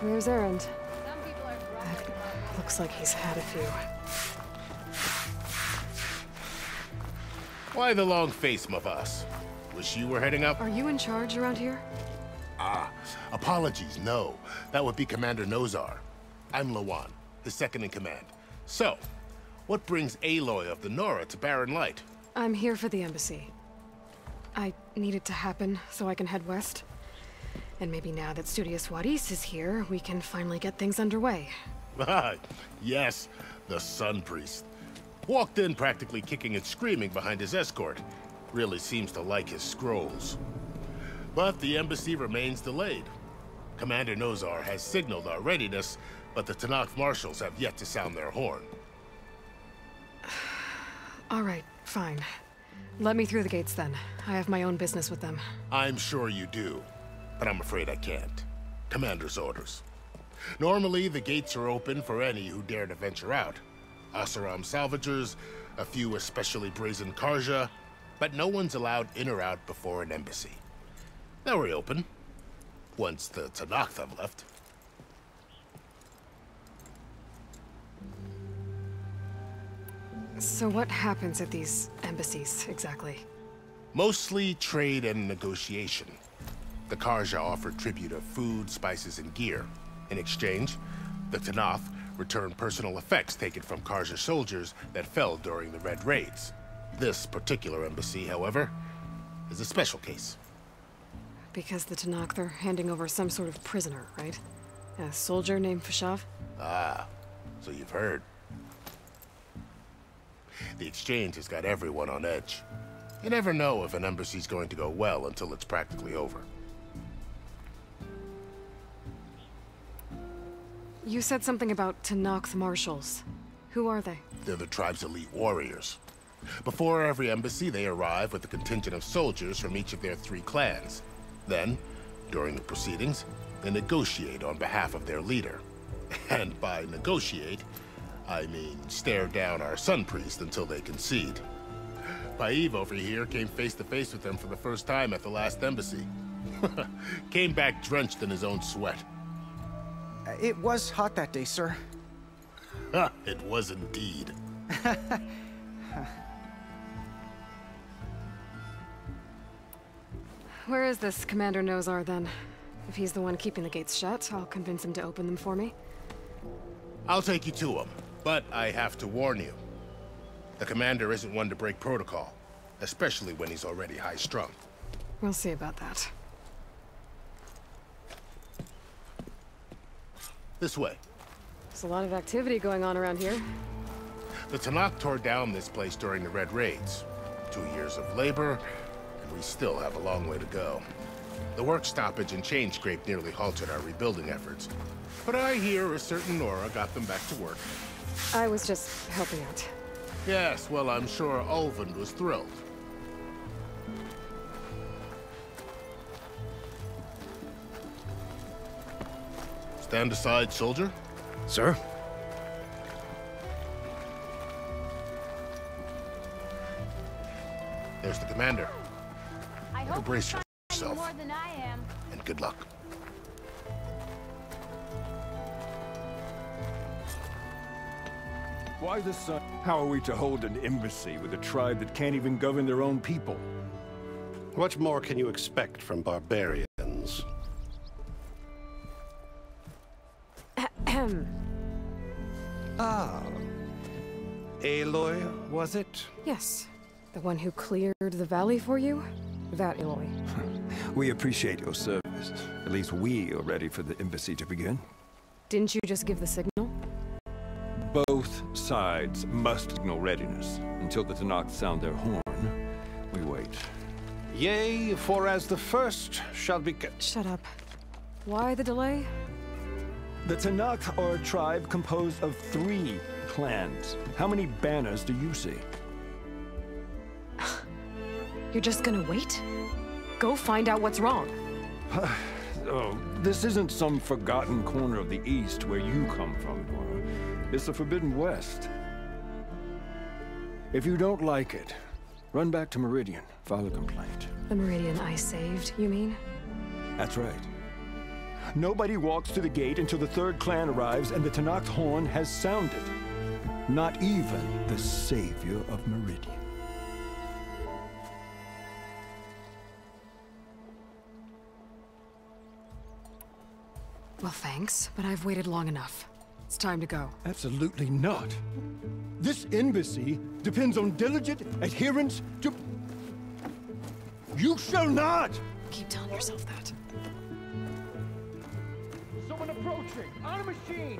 Where's Erend? Some people are grumpy. Looks like he's had a few. Why the long face, my boss? Wish you were heading up? Are you in charge around here? Ah, apologies, no. That would be Commander Nozar. I'm Lawan, his second in command. So, what brings Aloy of the Nora to Barren Light? I'm here for the embassy. I need it to happen so I can head west. And maybe now that Studious Wadis is here, we can finally get things underway. Ah, yes, the Sun Priest. Walked in practically kicking and screaming behind his escort. Really seems to like his scrolls. But the embassy remains delayed. Commander Nozar has signaled our readiness, but the Tenakth marshals have yet to sound their horn. All right, fine. Let me through the gates then. I have my own business with them. I'm sure you do, but I'm afraid I can't. Commander's orders. Normally, the gates are open for any who dare to venture out. Asaram salvagers, a few especially brazen Karja, but no one's allowed in or out before an embassy. They'll reopen, once the Tenakth have left. So what happens at these embassies, exactly? Mostly trade and negotiation. The Karja offer tribute of food, spices, and gear. In exchange, the Tenakth return personal effects taken from Karja soldiers that fell during the Red Raids. This particular embassy, however, is a special case. Because the Tenakth are handing over some sort of prisoner, right? A soldier named Fashav? Ah, so you've heard. The exchange has got everyone on edge. You never know if an embassy's going to go well until it's practically over. You said something about Tenakth marshals. Who are they? They're the tribe's elite warriors. Before every embassy, they arrive with a contingent of soldiers from each of their 3 clans. Then, during the proceedings, they negotiate on behalf of their leader. And by negotiate, I mean stare down our Sun Priest until they concede. Paiv over here came face to face with them for the first time at the last embassy. Came back drenched in his own sweat. It was hot that day, sir. It was indeed. Where is this Commander Nozar, then? If he's the one keeping the gates shut, I'll convince him to open them for me. I'll take you to him, but I have to warn you. The commander isn't one to break protocol, especially when he's already high-strung. We'll see about that. This way. There's a lot of activity going on around here. The Tenakth tore down this place during the Red Raids. 2 years of labor, and we still have a long way to go. The work stoppage and chain scrape nearly halted our rebuilding efforts. But I hear a certain Nora got them back to work. I was just helping out. Yes, well, I'm sure Ulvund was thrilled. Stand aside, soldier. Sir? There's the commander. I hope brace you're yourself. more than I am. And good luck. Why the sun? How are we to hold an embassy with a tribe that can't even govern their own people? What more can you expect from barbarians? Ahem. Ah. Aloy, was it? Yes. The one who cleared the valley for you? That Aloy. We appreciate your service. At least we are ready for the embassy to begin. Didn't you just give the signal? Both sides must signal readiness. Until the Tenakth sound their horn, we wait. Yea, for as the first shall be kept. Shut up. Why the delay? The Tenakth are a tribe composed of 3 clans. How many banners do you see? You're just gonna wait? Go find out what's wrong. Oh, this isn't some forgotten corner of the East where you come from, Nora. It's the Forbidden West. If you don't like it, run back to Meridian, file a complaint. The Meridian I saved, you mean? That's right. Nobody walks to the gate until the third clan arrives and the Tenakth horn has sounded. Not even the savior of Meridian. Well, thanks, but I've waited long enough. It's time to go. Absolutely not. This embassy depends on diligent adherence to... You shall not! Keep telling yourself that. Someone approaching! On a machine!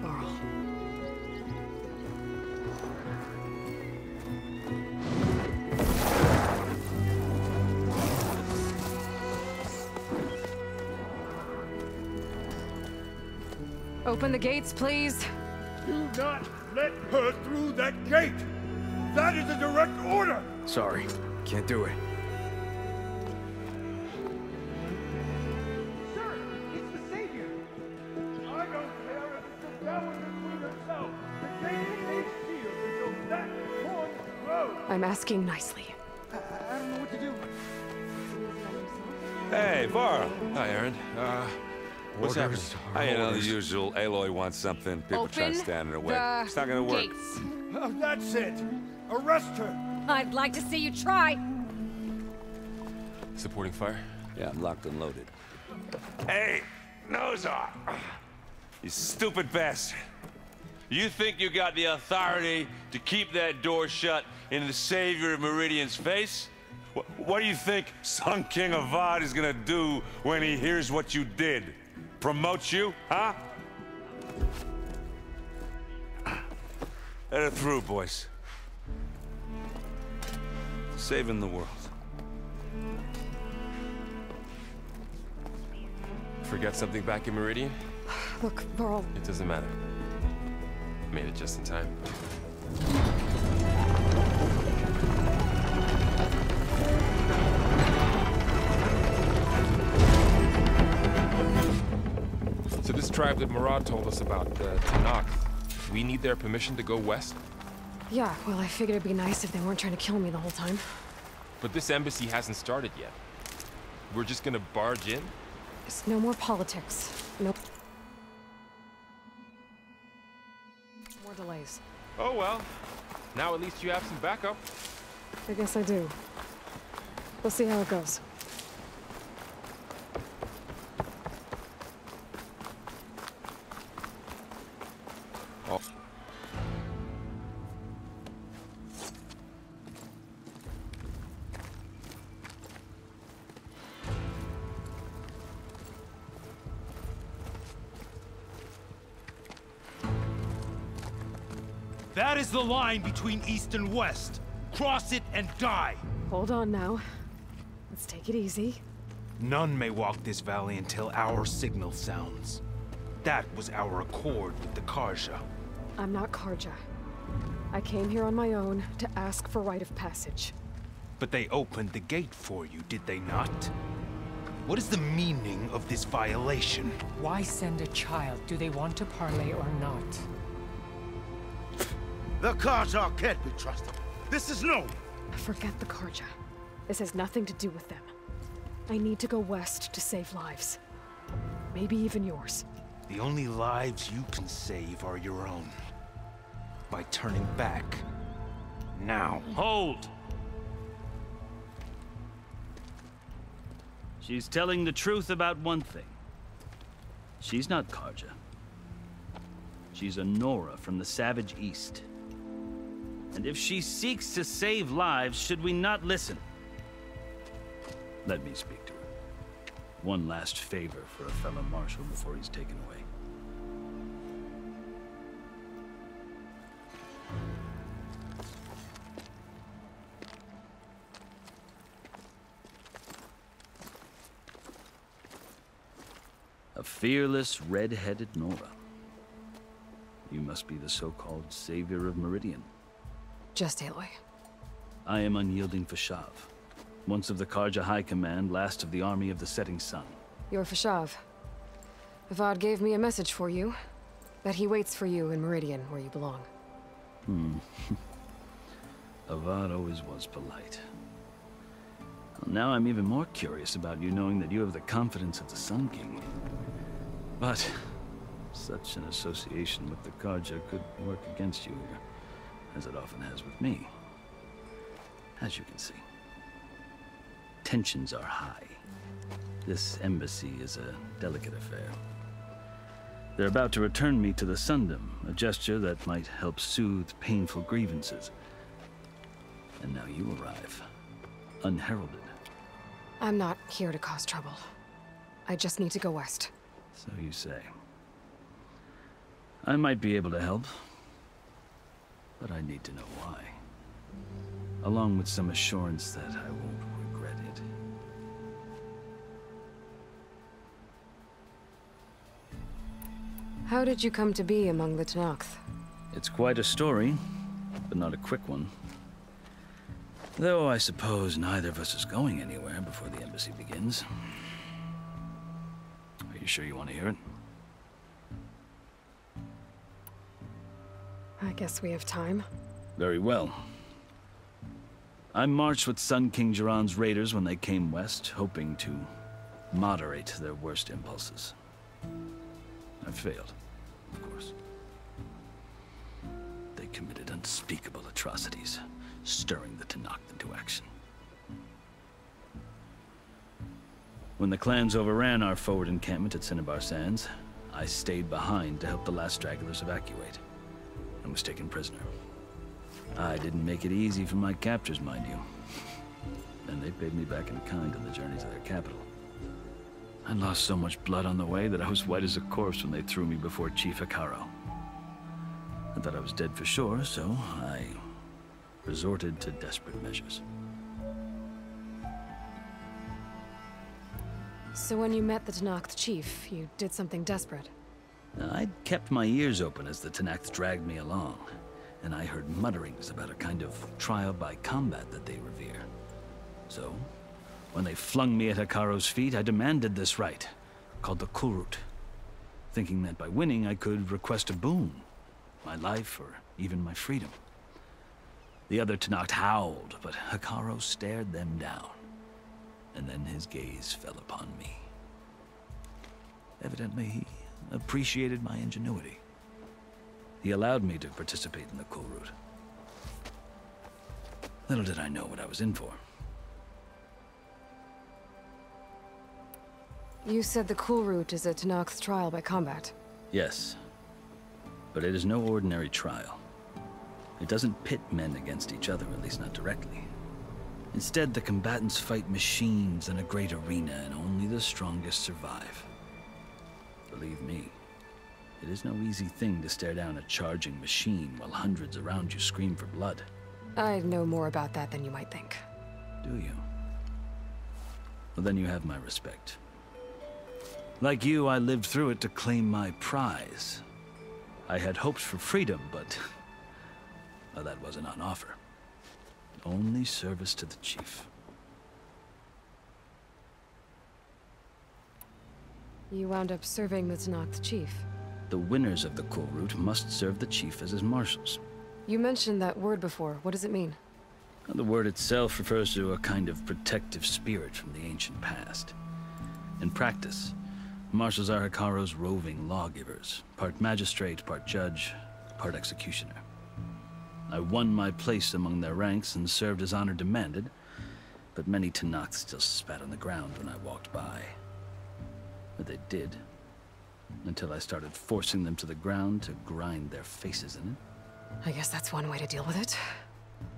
Varl. Open the gates, please. Do not let her through that gate! That is a direct order! Sorry, can't do it. Sir, it's the Savior! I don't care if it's the Dowager Queen herself! The gate stays sealed until that horn blows! I'm asking nicely. I don't know what to do. Hey, Varl. Hi, Aaron. What's happening? I know the usual. Aloy wants something. People try to stand in her way. It's not gonna work. Oh, that's it! Arrest her! I'd like to see you try. Supporting fire? Yeah, I'm locked and loaded. Hey, Nozar! You stupid bastard. You think you got the authority to keep that door shut in the savior of Meridian's face? What do you think Sun King Avad is gonna do when he hears what you did? Promote you, huh? Let her through, boys. Saving the world. Forget something back in Meridian? Look, Varl. It doesn't matter. Made it just in time. So this tribe that Murad told us about, the Tenakth, we need their permission to go west? Yeah, well, I figured it'd be nice if they weren't trying to kill me the whole time. But this embassy hasn't started yet. We're just gonna barge in? It's no more politics. Nope. More delays. Oh well. Now at least you have some backup. I guess I do. We'll see how it goes. Oh. That is the line between East and West. Cross it and die. Hold on now. Let's take it easy. None may walk this valley until our signal sounds. That was our accord with the Karja. I'm not Karja. I came here on my own to ask for rite of passage. But they opened the gate for you, did they not? What is the meaning of this violation? Why send a child? Do they want to parley or not? The Karja can't be trusted. This is no. Forget the Karja. This has nothing to do with them. I need to go west to save lives. Maybe even yours. The only lives you can save are your own. By turning back. Now. Hold! She's telling the truth about one thing. She's not Karja. She's a Nora from the Savage East. And if she seeks to save lives, should we not listen? Let me speak to her. One last favor for a fellow marshal before he's taken away. A fearless, red-headed Nora. You must be the so-called savior of Meridian. Just Aloy. I am Unyielding Fashav, once of the Karja High Command, last of the army of the Setting Sun. You're Fashav. Avad gave me a message for you. That he waits for you in Meridian, where you belong. Avad always was polite. Now I'm even more curious about you knowing that you have the confidence of the Sun King. But such an association with the Karja could work against you here, as it often has with me. As you can see, tensions are high. This embassy is a delicate affair. They're about to return me to the Sundom, a gesture that might help soothe painful grievances. And now you arrive, unheralded. I'm not here to cause trouble. I just need to go west. So you say. I might be able to help, but I need to know why. Along with some assurance that I won't regret it. How did you come to be among the Tenakth? It's quite a story, but not a quick one. Though I suppose neither of us is going anywhere before the embassy begins. Are you sure you want to hear it? I guess we have time. Very well. I marched with Sun King Jiran's raiders when they came west, hoping to moderate their worst impulses. I failed, of course. They committed unspeakable atrocities, stirring the Tenakth into action. When the clans overran our forward encampment at Cinnabar Sands, I stayed behind to help the last stragglers evacuate, and was taken prisoner. I didn't make it easy for my captors, mind you. And they paid me back in kind on the journey to their capital. I lost so much blood on the way that I was white as a corpse when they threw me before Chief Hekaro. I thought I was dead for sure, so I resorted to desperate measures. So when you met the Tenakth chief, you did something desperate? I'd kept my ears open as the Tenakth dragged me along, and I heard mutterings about a kind of trial by combat that they revere. So, when they flung me at Hekaro's feet, I demanded this right, called the Kulrut, thinking that by winning I could request a boon, my life or even my freedom. The other Tenakth howled, but Hekaro stared them down, and then his gaze fell upon me. Evidently, he appreciated my ingenuity. He allowed me to participate in the Kulrut. Little did I know what I was in for. You said the Kulrut is a Tenakth trial by combat. Yes, but it is no ordinary trial. It doesn't pit men against each other, at least not directly. Instead, the combatants fight machines in a great arena, and only the strongest survive. Believe me, it is no easy thing to stare down a charging machine while hundreds around you scream for blood. I know more about that than you might think. Do you? Well, then you have my respect. Like you, I lived through it to claim my prize. I had hoped for freedom, but well, that wasn't on offer. Only service to the chief. You wound up serving the Tenakth chief. The winners of the Kulrut must serve the chief as his marshals. You mentioned that word before. What does it mean? The word itself refers to a kind of protective spirit from the ancient past. In practice, marshals are Hekaro's roving lawgivers, part magistrate, part judge, part executioner. I won my place among their ranks and served as honor demanded, but many Tenakth still spat on the ground when I walked by. But they did, until I started forcing them to the ground to grind their faces in it. I guess that's one way to deal with it.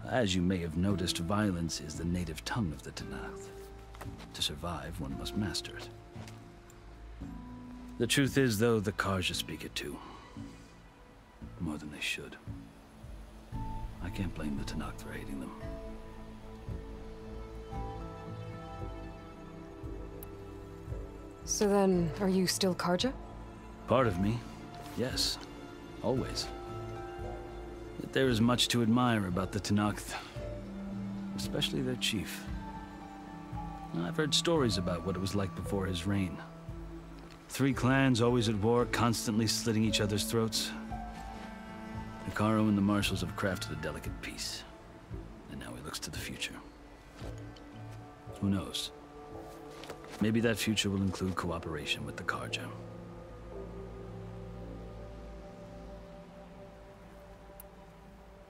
As you may have noticed, violence is the native tongue of the Tenakth. To survive, one must master it. The truth is, though, the Karja speak it too. More than they should. I can't blame the Tenakth for hating them. So then, are you still Karja? Part of me, yes. Always. Yet there is much to admire about the Tenakth. Especially their chief. I've heard stories about what it was like before his reign. 3 clans always at war, constantly slitting each other's throats. Hekaro and the marshals have crafted a delicate peace. And now he looks to the future. Who knows? Maybe that future will include cooperation with the Karja.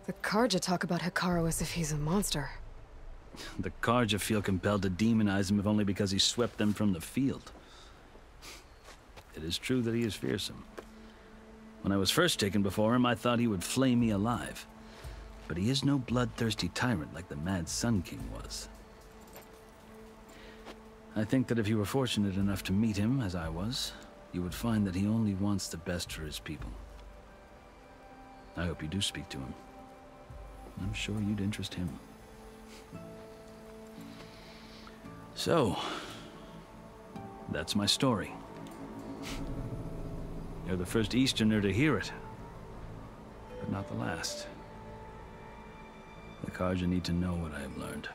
The Karja talk about Hikaru as if he's a monster. The Karja feel compelled to demonize him if only because he swept them from the field. It is true that he is fearsome. When I was first taken before him, I thought he would flay me alive. But he is no bloodthirsty tyrant like the Mad Sun King was. I think that if you were fortunate enough to meet him, as I was, you would find that he only wants the best for his people. I hope you do speak to him. I'm sure you'd interest him. So, that's my story. You're the first Easterner to hear it, but not the last. The Karja need to know what I have learned.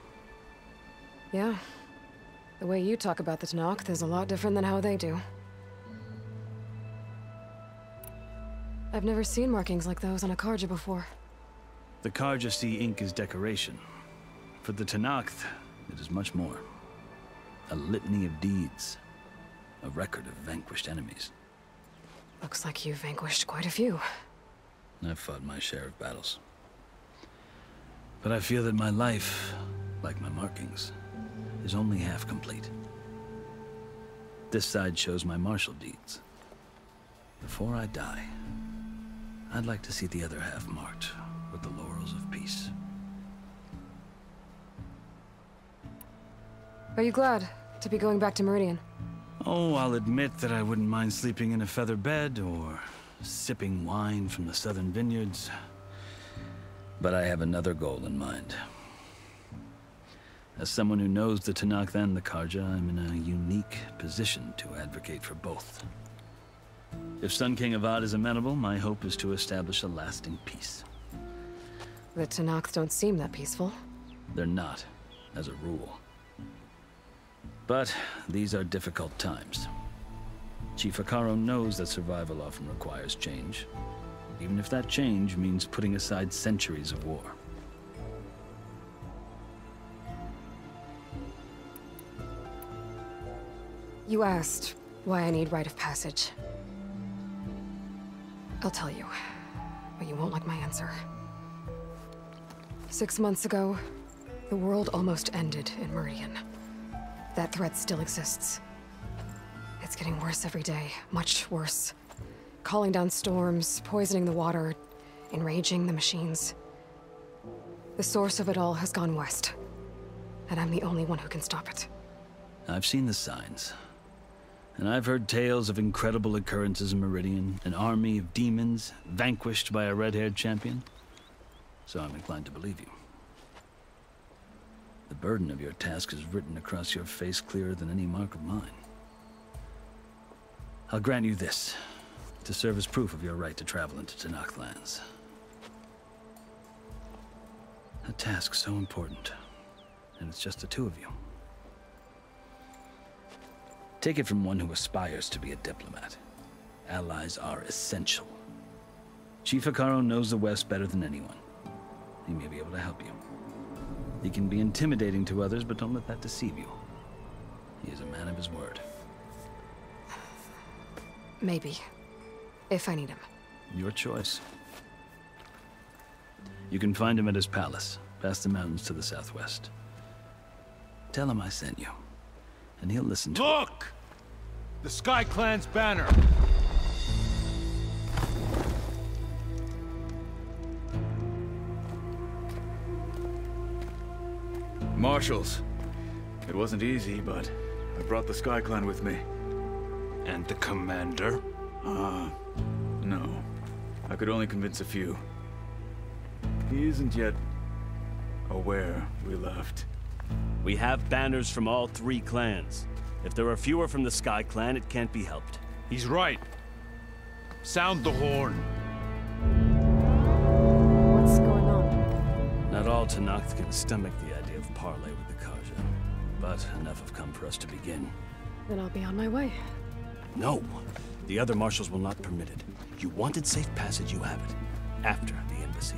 Yeah. The way you talk about the Tanakh is a lot different than how they do. I've never seen markings like those on a Karja before. The Karja see ink as decoration. For the Tanakh, it is much more. A litany of deeds. A record of vanquished enemies. Looks like you've vanquished quite a few. I've fought my share of battles. But I feel that my life, like my markings, is only half complete. This side shows my martial deeds. Before I die, I'd like to see the other half marked with the laurels of peace. Are you glad to be going back to Meridian? Oh, I'll admit that I wouldn't mind sleeping in a feather bed or sipping wine from the southern vineyards. But I have another goal in mind. As someone who knows the Tanakh and the Karja, I'm in a unique position to advocate for both. If Sun King Avad is amenable, my hope is to establish a lasting peace. The Tanakh don't seem that peaceful. They're not, as a rule. But these are difficult times. Chief Hikaru knows that survival often requires change, even if that change means putting aside centuries of war. You asked why I need rite of passage. I'll tell you, but you won't like my answer. 6 months ago, the world almost ended in Meridian. That threat still exists. It's getting worse every day, much worse. Calling down storms, poisoning the water, enraging the machines. The source of it all has gone west, and I'm the only one who can stop it. I've seen the signs. And I've heard tales of incredible occurrences in Meridian, an army of demons vanquished by a red-haired champion. So I'm inclined to believe you. The burden of your task is written across your face clearer than any mark of mine. I'll grant you this, to serve as proof of your right to travel into Tanakh lands. A task so important, and it's just the two of you. Take it from one who aspires to be a diplomat. Allies are essential. Chief Hikaru knows the West better than anyone. He may be able to help you. He can be intimidating to others, but don't let that deceive you. He is a man of his word. Maybe. If I need him. Your choice. You can find him at his palace, past the mountains to the southwest. Tell him I sent you. And he'll listen to it. Look! The Sky Clan's banner! Marshals. It wasn't easy, but I brought the Sky Clan with me. And the commander? No. I could only convince a few. He isn't yet aware we left. We have banners from all 3 clans. If there are fewer from the Sky Clan, it can't be helped. He's right. Sound the horn. What's going on? Not all Tanakh can stomach the idea of parley with the Karja, but enough have come for us to begin. Then I'll be on my way. No. The other marshals will not permit it. You wanted safe passage, you have it. After the embassy.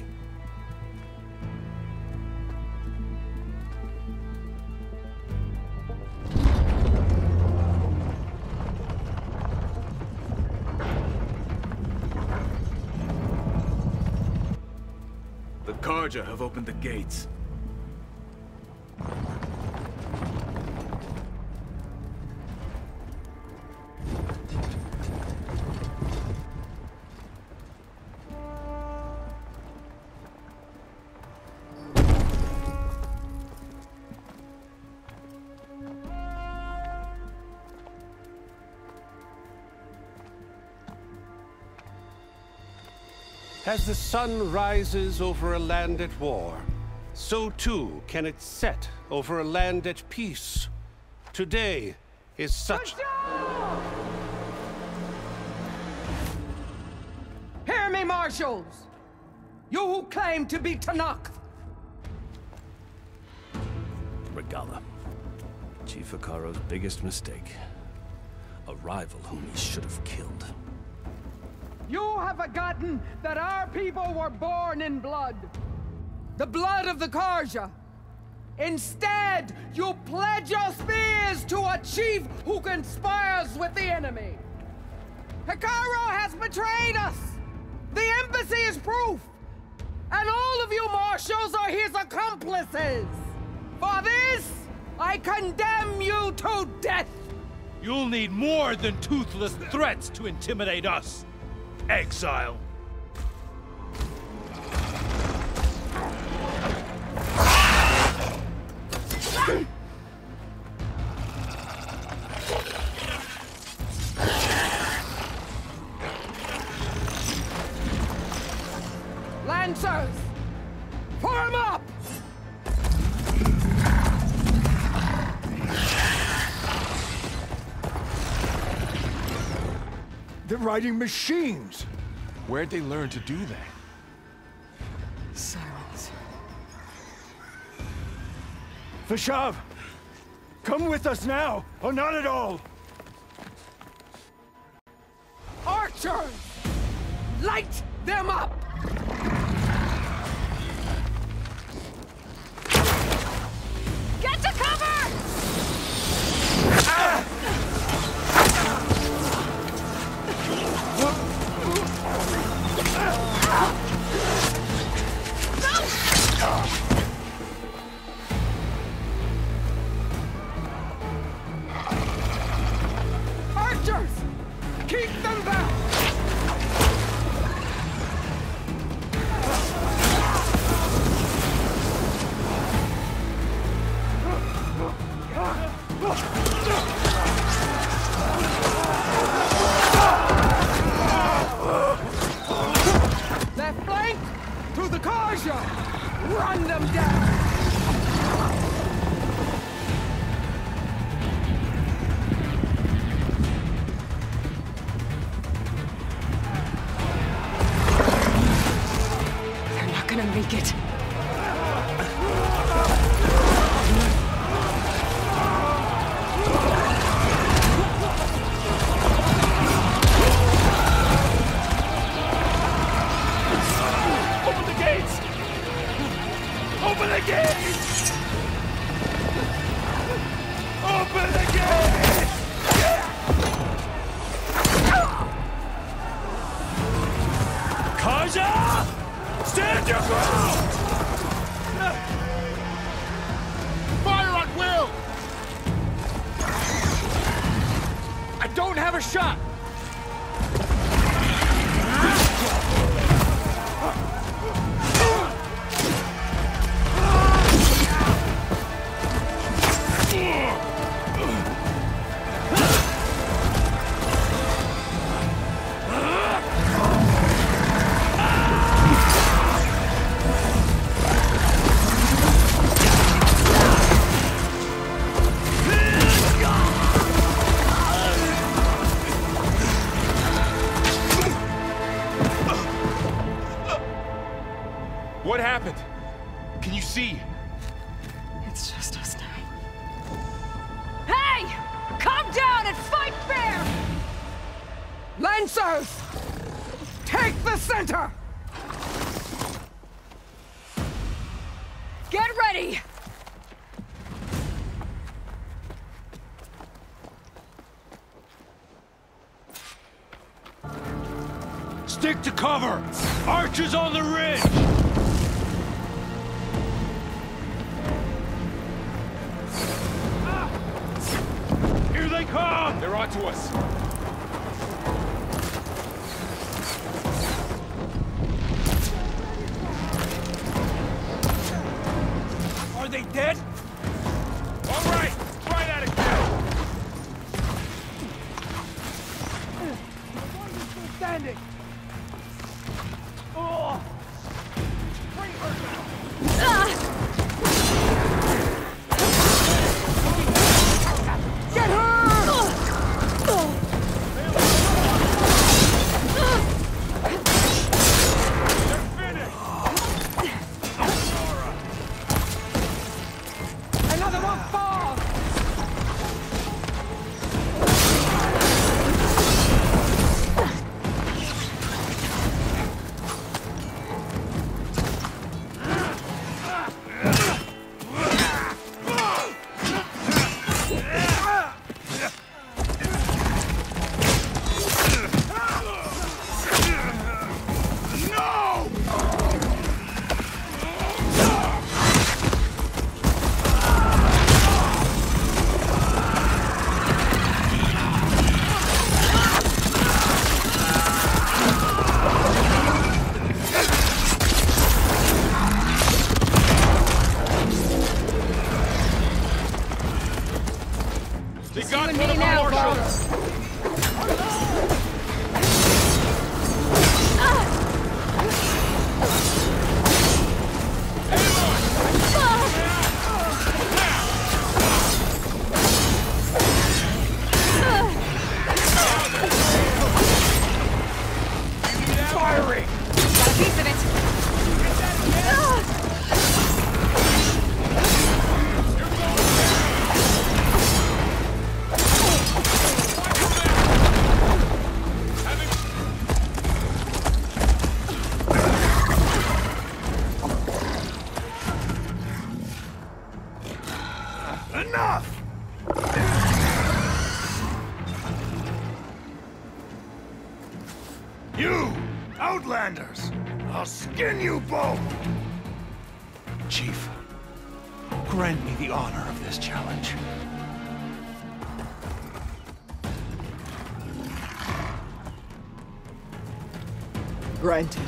Kharja have opened the gates. As the sun rises over a land at war, so too can it set over a land at peace. Today is such... Hear me, marshals! You who claim to be Tanakh! Regala. Chief Hikaro's biggest mistake. A rival whom he should have killed. You have forgotten that our people were born in blood. The blood of the Kharja. Instead, you pledge your spears to a chief who conspires with the enemy. Hikaro has betrayed us. The embassy is proof. And all of you marshals are his accomplices. For this, I condemn you to death. You'll need more than toothless threats to intimidate us. Exile. Lancers, form up! They're riding machines. Where'd they learn to do that? Silence. Vashav, come with us now, or not at all. Archers, light them up! Get to cover! Archers, keep them back! Left flank to the Kharja! Run them down! They're not gonna make it. Open the gates! Open the gates! Open the gates! Kharja! Stand your ground! Fire at will! I don't have a shot! What happened? Can you see? It's just us now. Hey! Calm down and fight fair! Lancers, take the center! Get ready! Stick to cover! Archers on the ridge! they come! They're onto us. Are they dead? All right, try that again. One is still standing. Oh! Bring her down! Get her! Another one falls! They got one of our marshals. Firing! Got a piece of it. Enough! You, Outlanders! I'll skin you both! Chief, grant me the honor of this challenge. Granted.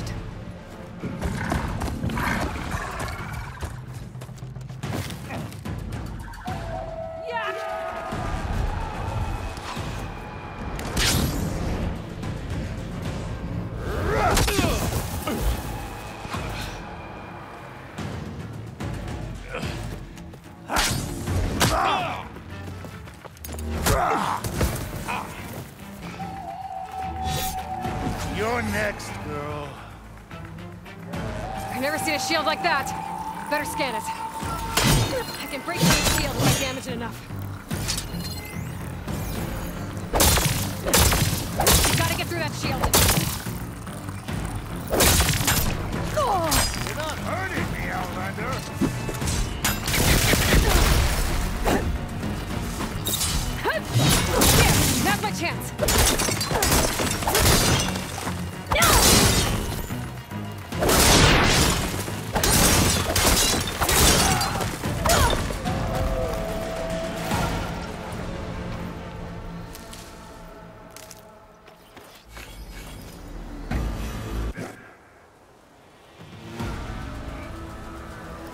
You're next, girl. I've never seen a shield like that. Better scan it. I can break through the shield if I damage it enough. You gotta get through that shield. You're not hurting me, Outlander. Here, now's my chance.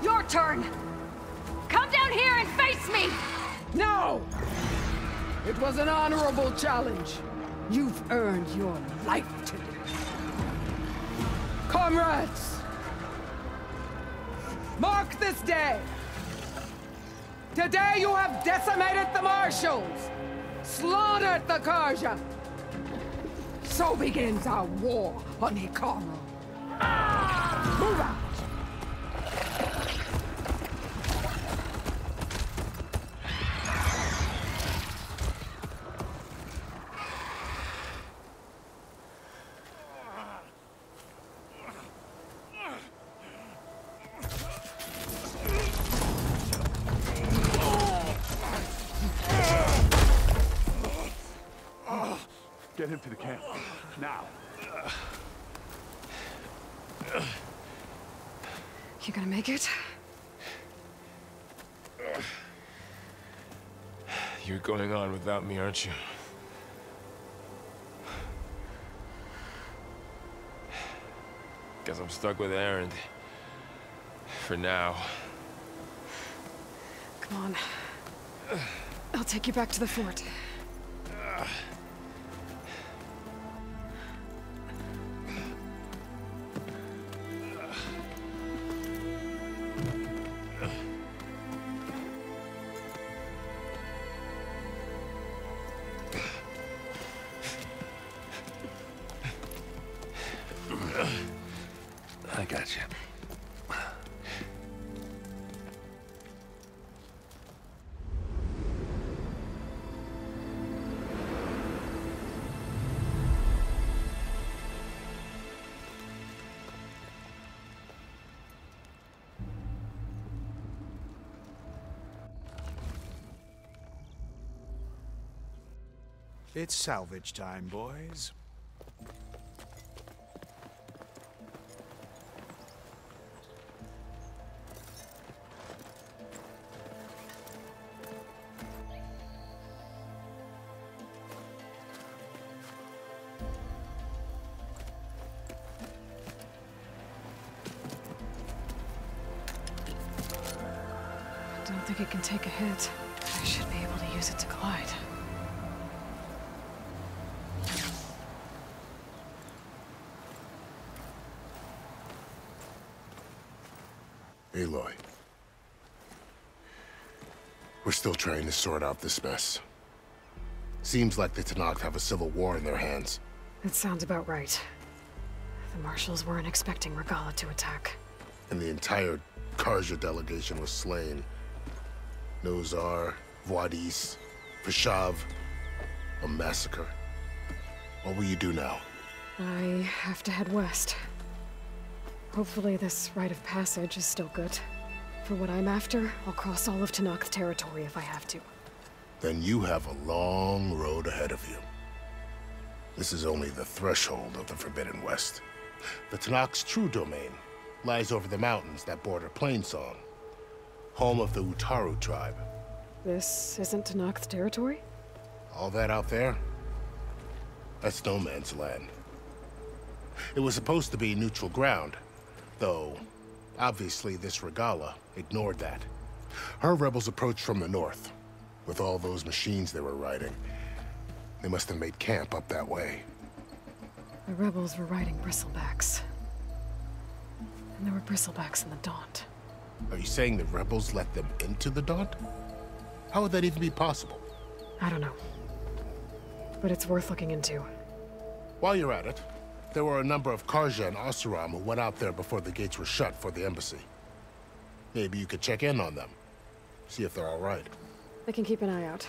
Your turn! Come down here and face me! No! It was an honorable challenge. You've earned your life today. Comrades! Mark this day! Today you have decimated the Marshals! Slaughtered the Karja! So begins our war on Hikaru. Move out! Get him to the camp. Now. You gonna make it? You're going on without me, aren't you? Guess I'm stuck with Erend. For now. Come on. I'll take you back to the fort. I got you. It's salvage time, boys. I don't think it can take a hit. I should be able to use it to glide. Aloy. We're still trying to sort out this mess. Seems like the Tenakth have a civil war in their hands. That sounds about right. The marshals weren't expecting Regalla to attack. And the entire Karja delegation was slain. Nozar, Voidis, Vashav, a massacre. What will you do now? I have to head west. Hopefully this rite of passage is still good. For what I'm after, I'll cross all of Tenakth territory if I have to. Then you have a long road ahead of you. This is only the threshold of the Forbidden West. The Tenakth's true domain lies over the mountains that border Plainsong, home of the Utaru tribe. This isn't Tenakth territory? All that out there? That's no man's land. It was supposed to be neutral ground, though obviously this Regalla ignored that. Her rebels approached from the north. With all those machines they were riding, they must have made camp up that way. The rebels were riding bristlebacks. And there were bristlebacks in the Daunt. Are you saying the rebels let them into the Daunt? How would that even be possible? I don't know. But it's worth looking into. While you're at it, there were a number of Karja and Oseram who went out there before the gates were shut for the embassy. Maybe you could check in on them. See if they're all right. I can keep an eye out.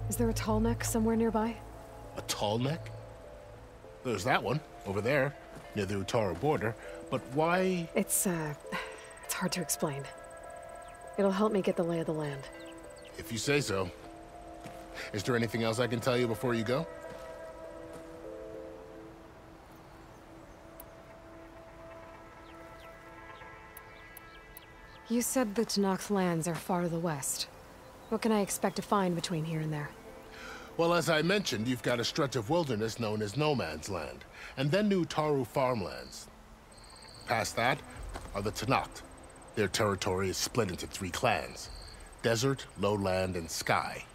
Is there a tall neck somewhere nearby? A tall neck? There's that one, over there, near the Utaru border. But why? It's hard to explain. It'll help me get the lay of the land. If you say so. Is there anything else I can tell you before you go? You said the Tenakth lands are far to the west. What can I expect to find between here and there? Well, as I mentioned, you've got a stretch of wilderness known as No Man's Land, and then the Utaru farmlands. Past that are the Tenakth. Their territory is split into 3 clans: Desert, Lowland, and Sky.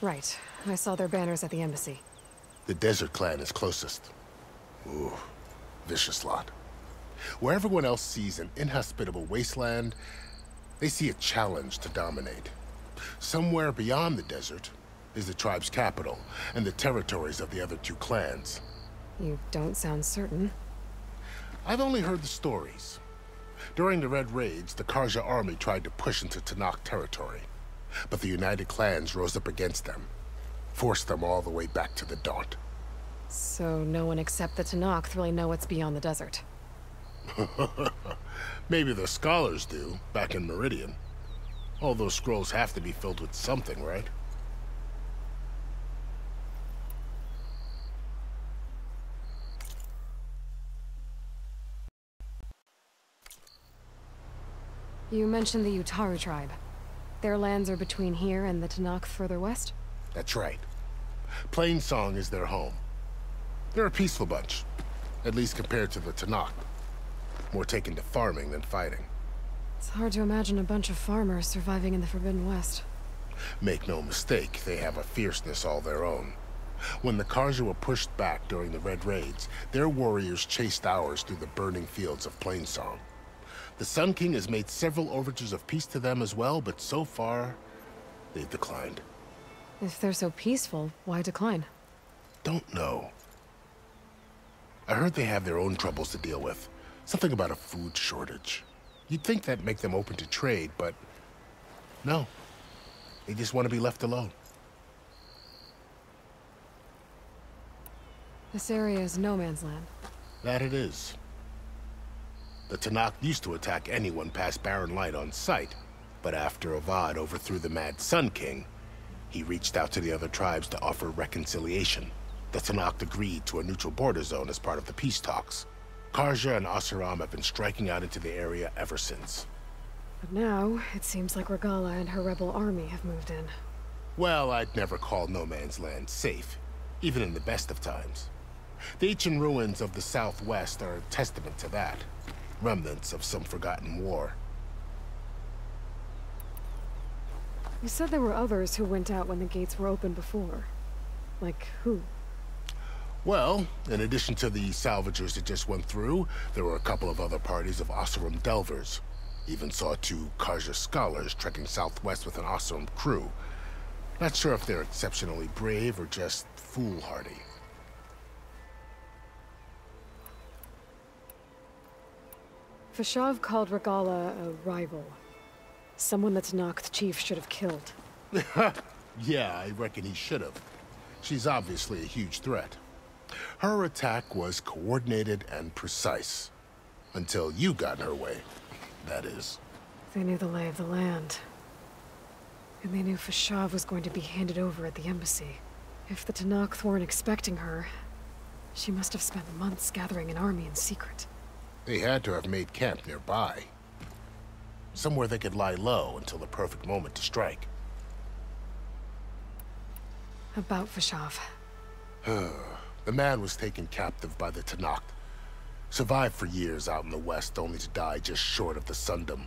Right. I saw their banners at the embassy. The Desert clan is closest. Ooh, vicious lot. Where everyone else sees an inhospitable wasteland, they see a challenge to dominate. Somewhere beyond the desert is the tribe's capital and the territories of the other 2 clans. You don't sound certain. I've only heard the stories. During the Red Raids, the Karja army tried to push into Tenakth territory, but the United Clans rose up against them, forced them all the way back to the Daunt. So no one except the Tenakth really know what's beyond the desert. Maybe the scholars do, back in Meridian. All those scrolls have to be filled with something, right? You mentioned the Utaru tribe. Their lands are between here and the Tanakh further west? That's right. Plainsong is their home. They're a peaceful bunch, at least compared to the Tanakh. More taken to farming than fighting. It's hard to imagine a bunch of farmers surviving in the Forbidden West. Make no mistake, they have a fierceness all their own. When the Karja were pushed back during the Red Raids, their warriors chased ours through the burning fields of Plainsong. The Sun King has made several overtures of peace to them as well, but so far, they've declined. If they're so peaceful, why decline? Don't know. I heard they have their own troubles to deal with. Something about a food shortage. You'd think that'd make them open to trade, but no. They just want to be left alone. This area is no man's land. That it is. The Tanakh used to attack anyone past Barren Light on sight, but after Avad overthrew the Mad Sun King, he reached out to the other tribes to offer reconciliation. The Tanakh agreed to a neutral border zone as part of the peace talks. Karja and Asuram have been striking out into the area ever since. But now, it seems like Regala and her rebel army have moved in. Well, I'd never call no man's land safe, even in the best of times. The ancient ruins of the southwest are a testament to that. Remnants of some forgotten war. You said there were others who went out when the gates were open before. Like who? Well, in addition to the salvagers that just went through, there were a couple of other parties of Asuram delvers. Even saw 2 Karja scholars trekking southwest with an Asuram crew. Not sure if they're exceptionally brave or just foolhardy. Fashav called Regala a rival. Someone the Tanakh chief should have killed. Yeah, I reckon he should have. She's obviously a huge threat. Her attack was coordinated and precise. Until you got in her way, that is. They knew the lay of the land. And they knew Fashav was going to be handed over at the embassy. If the Tanakh weren't expecting her, she must have spent months gathering an army in secret. They had to have made camp nearby. Somewhere they could lie low until the perfect moment to strike. About Fashav. The man was taken captive by the Tanakh. Survived for years out in the west, only to die just short of the Sundom.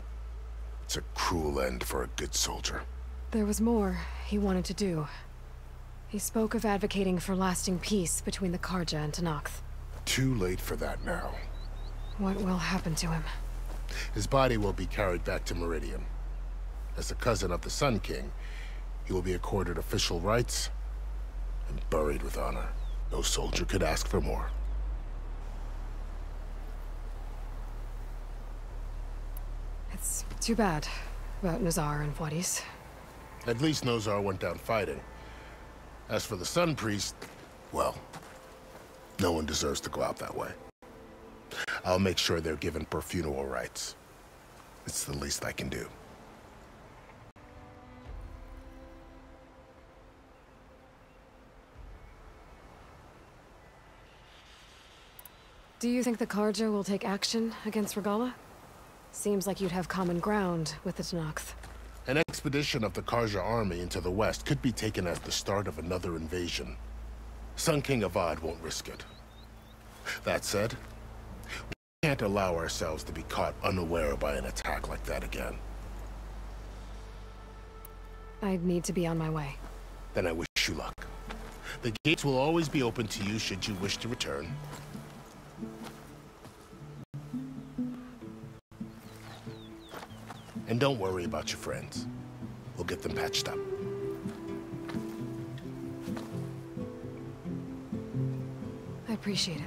It's a cruel end for a good soldier. There was more he wanted to do. He spoke of advocating for lasting peace between the Karja and Tanakh. Too late for that now. What will happen to him? His body will be carried back to Meridian. As the cousin of the Sun King, he will be accorded official rights and buried with honor. No soldier could ask for more. It's too bad about Nazar and Wadis. At least Nozar went down fighting. As for the Sun Priest, well, no one deserves to go out that way. I'll make sure they're given per-funeral rights. It's the least I can do. Do you think the Karja will take action against Regala? Seems like you'd have common ground with the Tanakh. An expedition of the Karja army into the west could be taken as the start of another invasion. Sun King Avad won't risk it. That said, we can't allow ourselves to be caught unaware by an attack like that again. I'd need to be on my way. Then I wish you luck. The gates will always be open to you should you wish to return. And don't worry about your friends. We'll get them patched up. I appreciate it.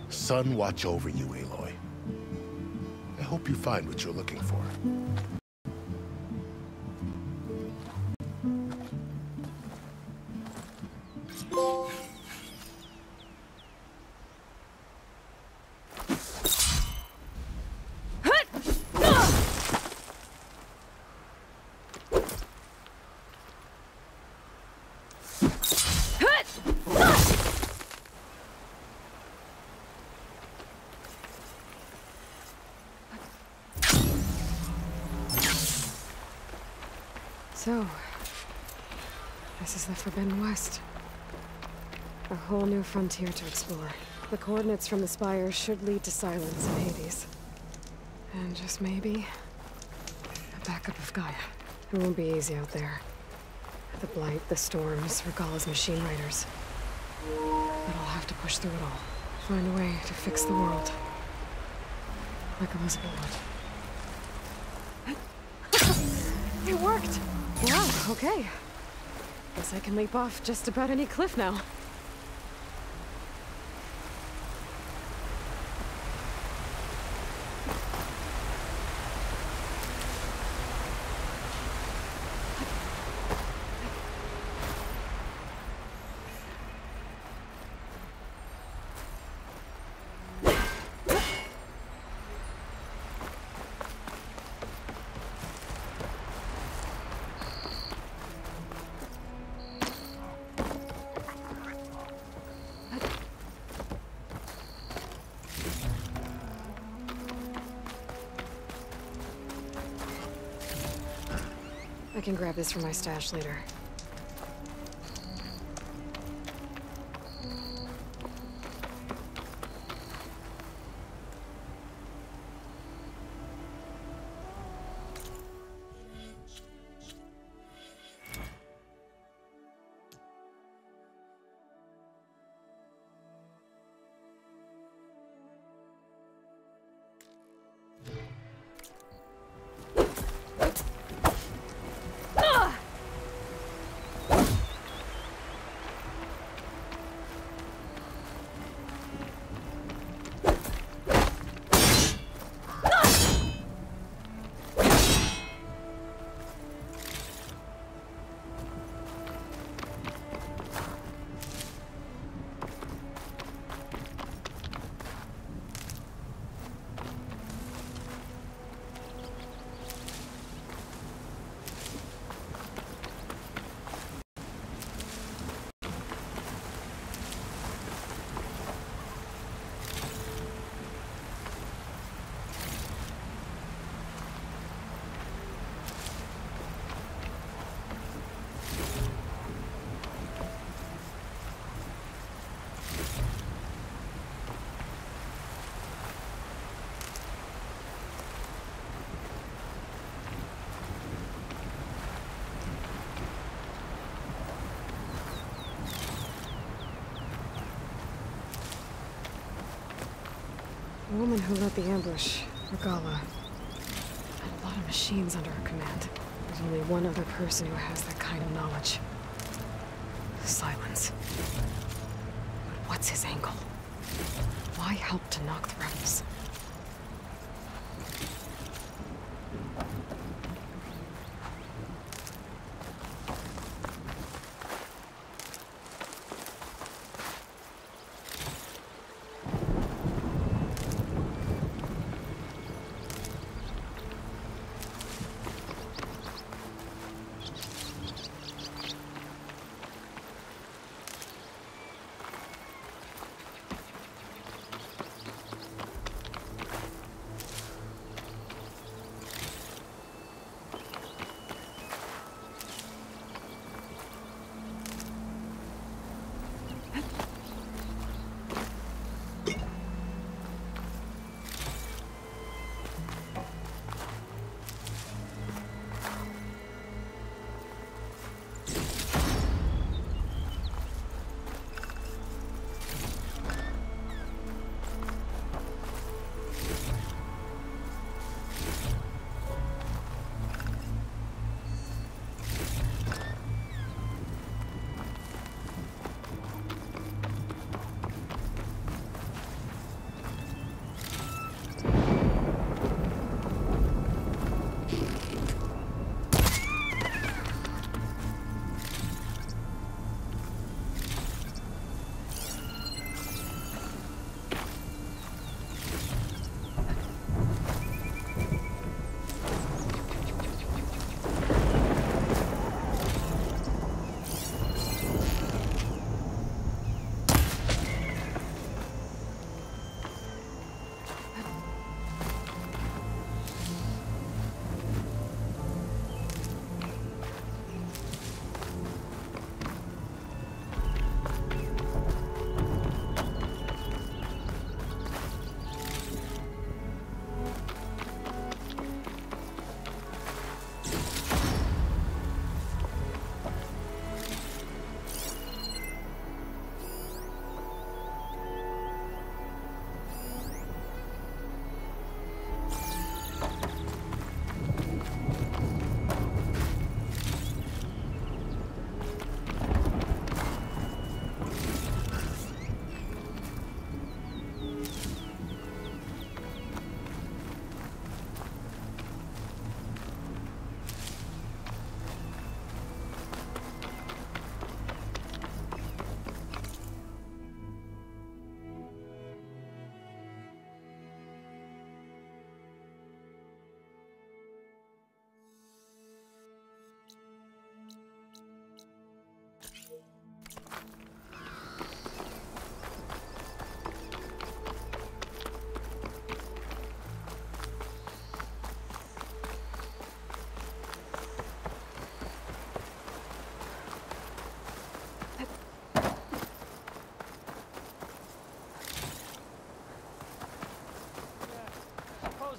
Sun watch over you, Aloy. I hope you find what you're looking for. So, this is the Forbidden West. A whole new frontier to explore. The coordinates from the spire should lead to Silence and Hades. And just maybe, a backup of Gaia. It won't be easy out there. The Blight, the Storms, Regalla's machine riders. But I'll have to push through it all. Find a way to fix the world. Like Elizabeth would. It worked! Wow, okay. Guess I can leap off just about any cliff now. I can grab this from my stash later. The woman who led the ambush, Regalla, had a lot of machines under her command. There's only one other person who has that kind of knowledge. Silence. But what's his angle? Why help to knock the rebels?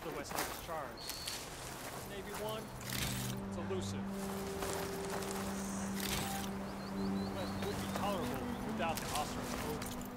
the West Coast charge. Navy 1, it's elusive. The West would be tolerable without the Austrians over.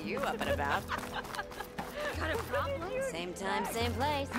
you up and about? Got a problem? Same time, same place.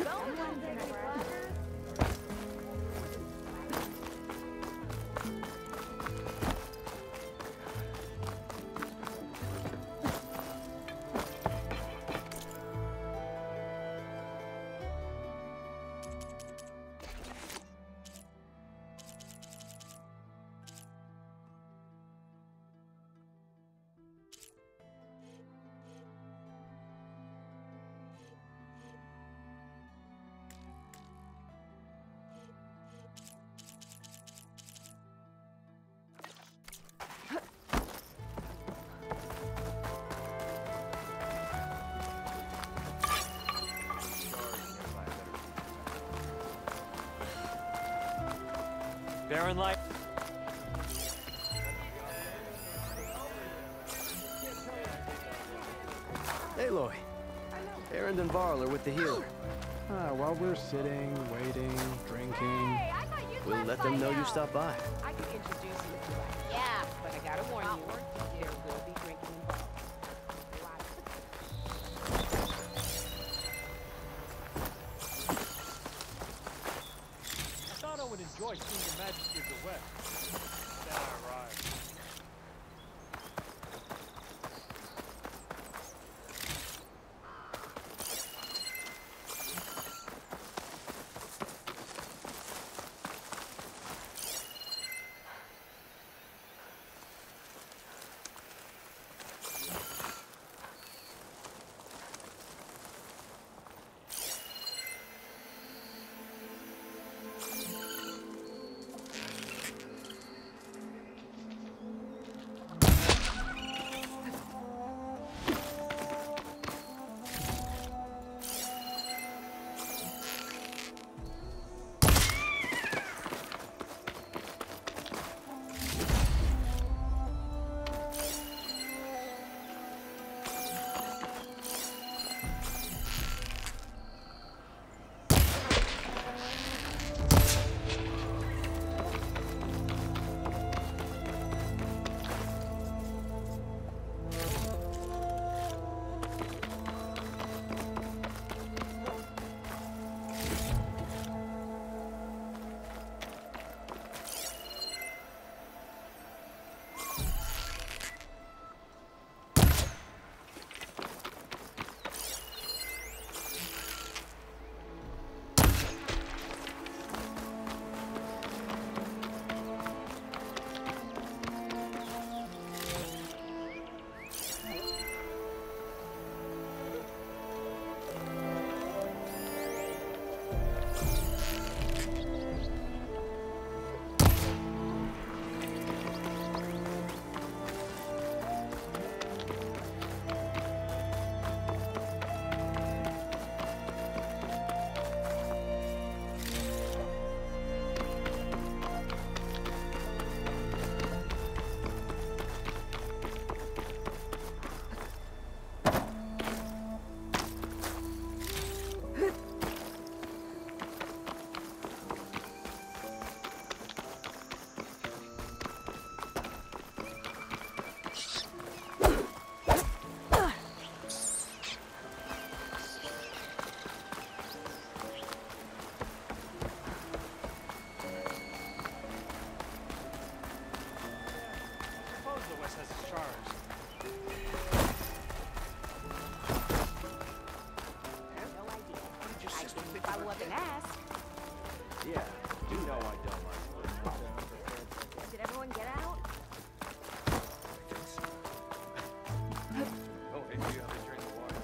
Baron Light. Aloy. Erend and Varl are with the healer. While we're sitting, waiting, drinking, we'll let them know you stopped by. I can introduce you if you like. Yeah. But I gotta warn you, there will be drinking involved. I thought I would enjoy seeing the majesty of the West. Then I arrived. Yeah, you know I don't like. Did everyone get out? Oh, hey, do you have to drink the water?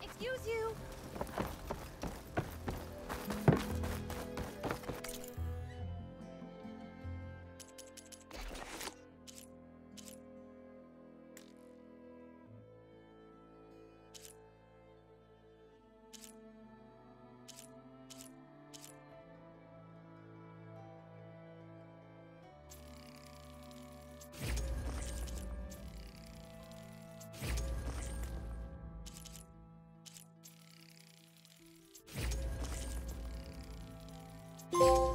Excuse you. you.